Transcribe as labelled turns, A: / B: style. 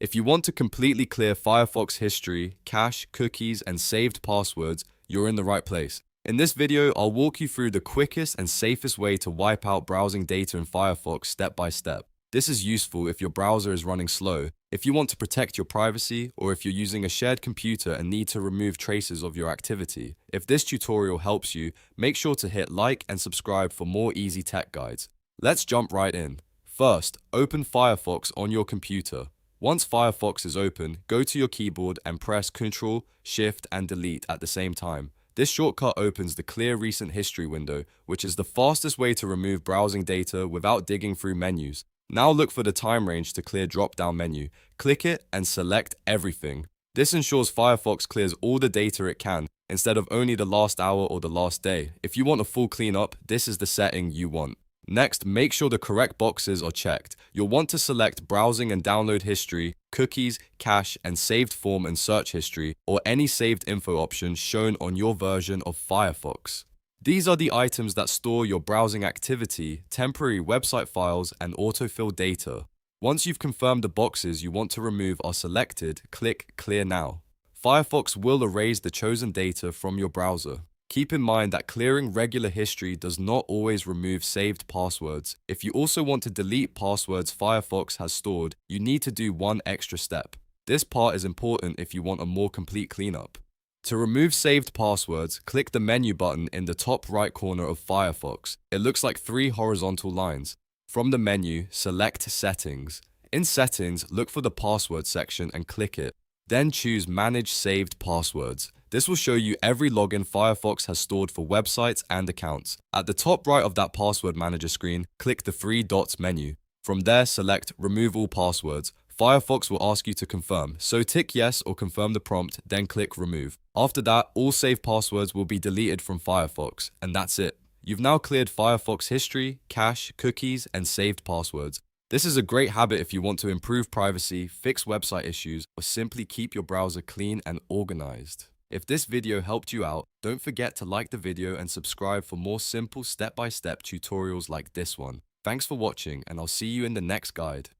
A: If you want to completely clear Firefox history, cache, cookies, and saved passwords, you're in the right place. In this video, I'll walk you through the quickest and safest way to wipe out browsing data in Firefox step by step. This is useful if your browser is running slow, if you want to protect your privacy, or if you're using a shared computer and need to remove traces of your activity. If this tutorial helps you, make sure to hit like and subscribe for more easy tech guides. Let's jump right in. First, open Firefox on your computer. Once Firefox is open, go to your keyboard and press Ctrl, Shift, and Delete at the same time. This shortcut opens the Clear Recent History window, which is the fastest way to remove browsing data without digging through menus. Now look for the time range to clear drop-down menu. Click it and select everything. This ensures Firefox clears all the data it can, instead of only the last hour or the last day. If you want a full cleanup, this is the setting you want. Next, make sure the correct boxes are checked. You'll want to select browsing and download history, cookies, cache, and saved form and search history, or any saved info option shown on your version of Firefox. These are the items that store your browsing activity, temporary website files, and autofill data. Once you've confirmed the boxes you want to remove are selected, click Clear Now. Firefox will erase the chosen data from your browser. Keep in mind that clearing regular history does not always remove saved passwords. If you also want to delete passwords Firefox has stored, you need to do one extra step. This part is important if you want a more complete cleanup. To remove saved passwords, click the menu button in the top right corner of Firefox. It looks like 3 horizontal lines. From the menu, select Settings. In Settings, look for the Password section and click it. Then choose Manage Saved Passwords. This will show you every login Firefox has stored for websites and accounts. At the top right of that Password Manager screen, click the 3 dots menu. From there, select Remove All Passwords. Firefox will ask you to confirm, so tick yes or confirm the prompt, then click Remove. After that, all saved passwords will be deleted from Firefox, and that's it. You've now cleared Firefox history, cache, cookies, and saved passwords. This is a great habit if you want to improve privacy, fix website issues, or simply keep your browser clean and organized. If this video helped you out, don't forget to like the video and subscribe for more simple step-by-step tutorials like this one. Thanks for watching, and I'll see you in the next guide.